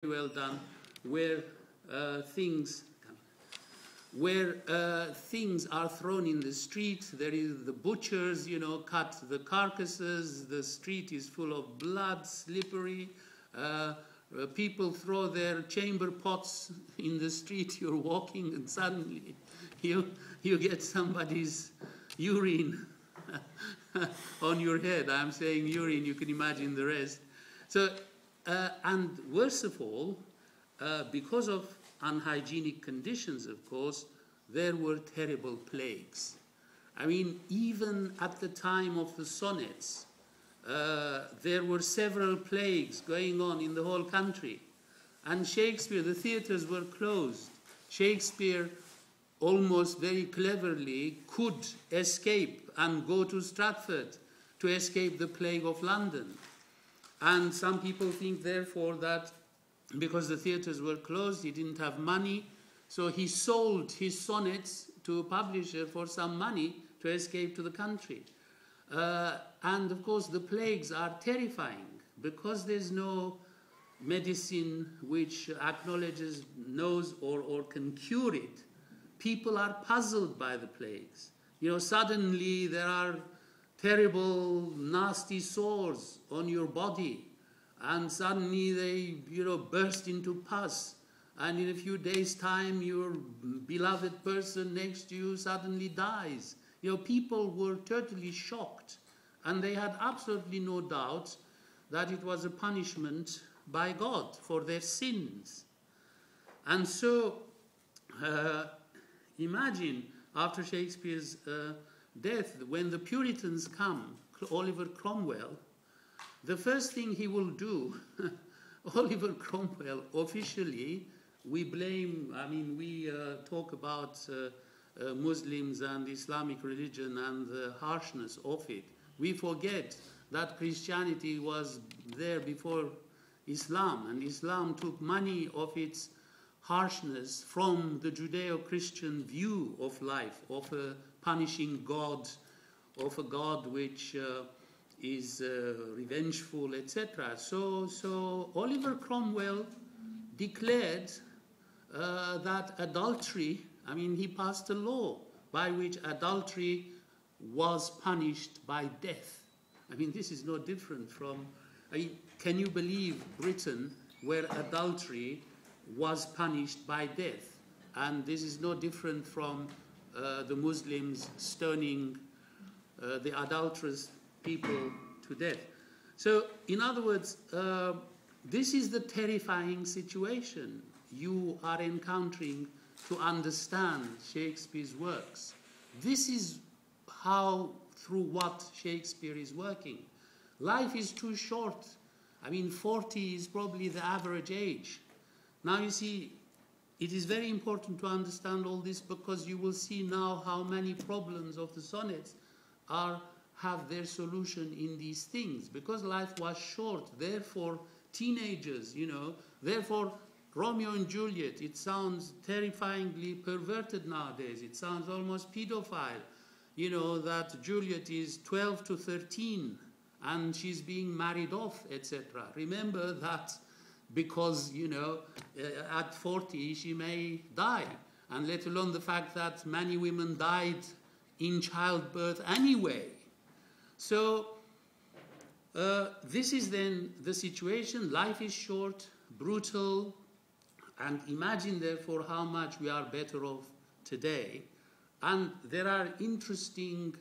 well done, where things are thrown in the street. There is the butchers, cut the carcasses. The street is full of blood, slippery. People throw their chamber pots in the street. You're walking and suddenly you get somebody's urine on your head. I'm saying urine, you can imagine the rest. So, and worst of all, because of unhygienic conditions, of course, there were terrible plagues. I mean, even at the time of the sonnets, there were several plagues going on in the whole country. And Shakespeare, the theatres were closed. Shakespeare almost very cleverly could escape and go to Stratford to escape the plague of London. And some people think, therefore, that because the theatres were closed, he didn't have money, so he sold his sonnets to a publisher for some money to escape to the country. And, of course, the plagues are terrifying because there's no medicine which acknowledges, knows, or can cure it. People are puzzled by the plagues. Suddenly there are terrible, nasty sores on your body, and suddenly they, burst into pus, and in a few days' time your beloved person next to you suddenly dies. People were totally shocked, and they had absolutely no doubt that it was a punishment by God for their sins. And so, imagine after Shakespeare's death, when the Puritans come, Oliver Cromwell, the first thing he will do, Oliver Cromwell, officially, we talk about Muslims and Islamic religion and the harshness of it. We forget that Christianity was there before Islam, and Islam took money of its harshness from the Judeo-Christian view of life, of a punishing God, of a God which is revengeful, etc. So Oliver Cromwell declared that adultery, he passed a law by which adultery was punished by death. This is no different from, can you believe Britain where adultery was punished by death? And this is no different from the Muslims stoning the adulterous people to death. So, in other words, this is the terrifying situation you are encountering to understand Shakespeare's works. This is how, through what Shakespeare is working. Life is too short. 40 is probably the average age. Now, you see, it is very important to understand all this because you will see now how many problems of the sonnets have their solution in these things. Because life was short, therefore teenagers, therefore Romeo and Juliet, it sounds terrifyingly perverted nowadays. It sounds almost pedophile, that Juliet is 12 to 13 and she's being married off, etc. Remember that because, at 40 she may die, and let alone the fact that many women died in childbirth anyway. So this is then the situation. Life is short, brutal, and imagine therefore how much we are better off today. And there are interesting,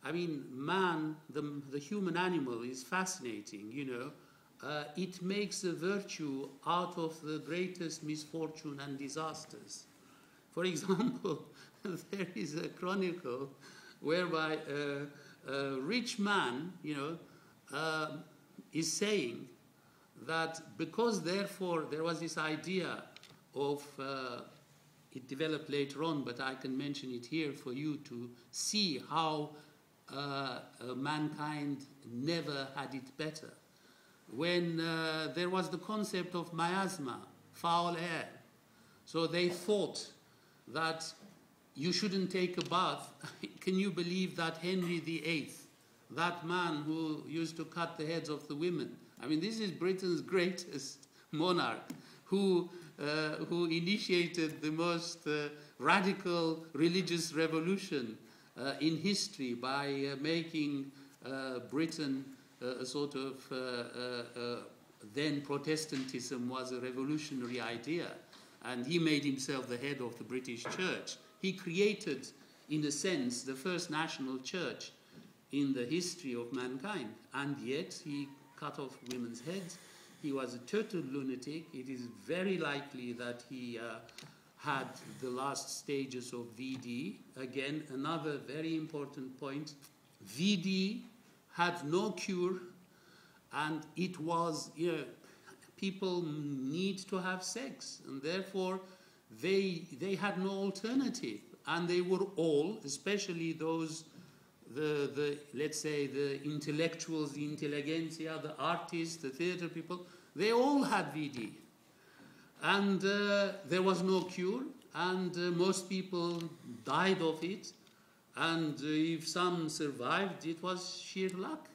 man, the human animal is fascinating, it makes a virtue out of the greatest misfortune and disasters. For example, there is a chronicle whereby a rich man, is saying that because therefore there was this idea of, it developed later on, but I can mention it here for you to see how mankind never had it better. When there was the concept of miasma, foul air, so they thought that you shouldn't take a bath. Can you believe that Henry VIII, that man who used to cut the heads of the women, this is Britain's greatest monarch, who initiated the most radical religious revolution in history by making Britain a sort of then Protestantism was a revolutionary idea, and he made himself the head of the British Church. He created, in a sense, the first national church in the history of mankind, and yet he cut off women's heads. He was a total lunatic. It is very likely that he had the last stages of VD. Again, another very important point. VD had no cure, and it was, people need to have sex, and therefore they had no alternative. And they were all, especially those, let's say, the intellectuals, the intelligentsia, the artists, the theater people, they all had VD. And there was no cure, and most people died of it. And if some survived, it was sheer luck.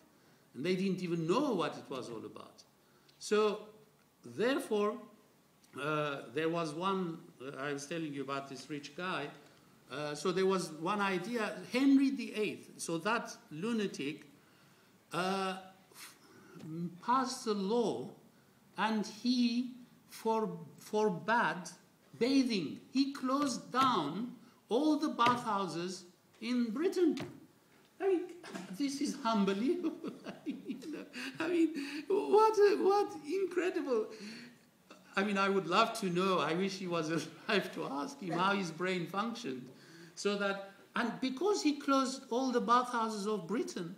And they didn't even know what it was all about. So, therefore, there was one, I was telling you about this rich guy. So there was one idea, Henry VIII, so that lunatic passed a law, and he forbade bathing. He closed down all the bathhouses in Britain. I mean, this is unbelievable. I mean, what incredible. I mean, I would love to know, I wish he was alive to ask him how his brain functioned. So that, and because he closed all the bathhouses of Britain,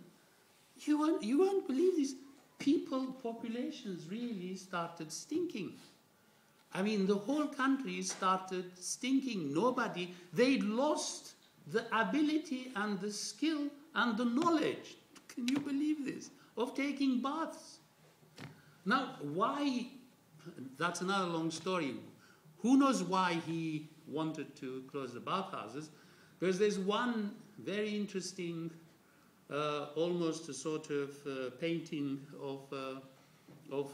you won't believe this, populations really started stinking. I mean, the whole country started stinking. They lost the ability and the skill and the knowledge, can you believe this, of taking baths. Now, why? That's another long story. Who knows why he wanted to close the bathhouses? Because there's one very interesting, almost a sort of painting of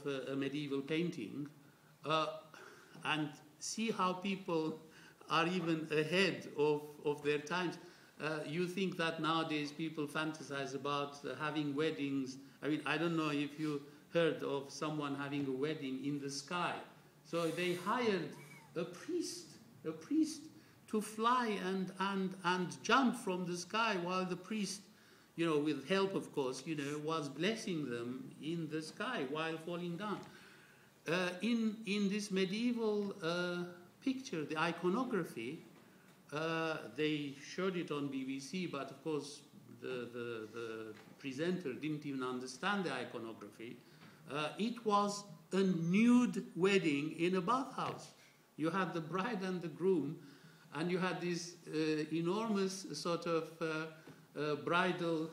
a medieval painting, and see how people are even ahead of their times. You think that nowadays people fantasize about having weddings. I mean, I don't know if you heard of someone having a wedding in the sky. So they hired a priest to fly and jump from the sky while the priest, with help, of course, was blessing them in the sky while falling down. In this medieval picture, the iconography, they showed it on BBC, but of course the presenter didn't even understand the iconography. It was a nude wedding in a bathhouse. You had the bride and the groom, and you had this enormous sort of bridal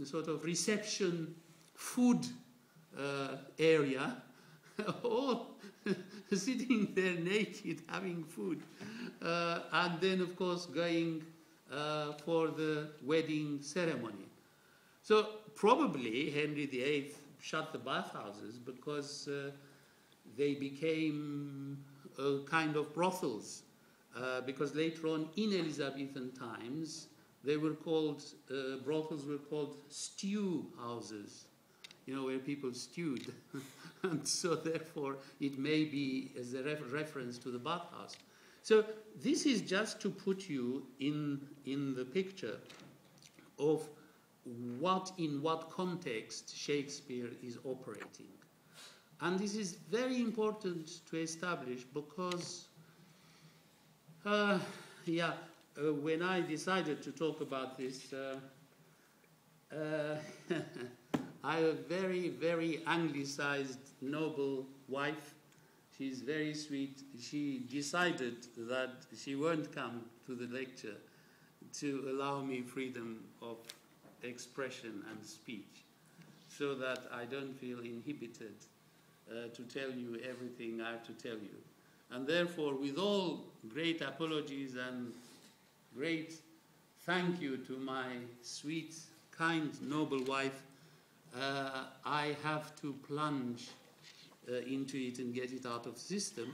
sort of reception food area, all sitting there naked having food, and then of course going for the wedding ceremony. So probably Henry VIII shut the bathhouses because they became a kind of brothels, because later on in Elizabethan times they were called, brothels were called stew houses, where people stewed. And so therefore it may be as a reference to the bathhouse. So this is just to put you in the picture of in what context Shakespeare is operating. And this is very important to establish because, when I decided to talk about this, I have a very, very anglicized, noble wife. She's very sweet. She decided that she won't come to the lecture to allow me freedom of expression and speech, so that I don't feel inhibited to tell you everything I have to tell you. And therefore, with all great apologies and great thank you to my sweet, kind, noble wife, I have to plunge into it and get it out of the system.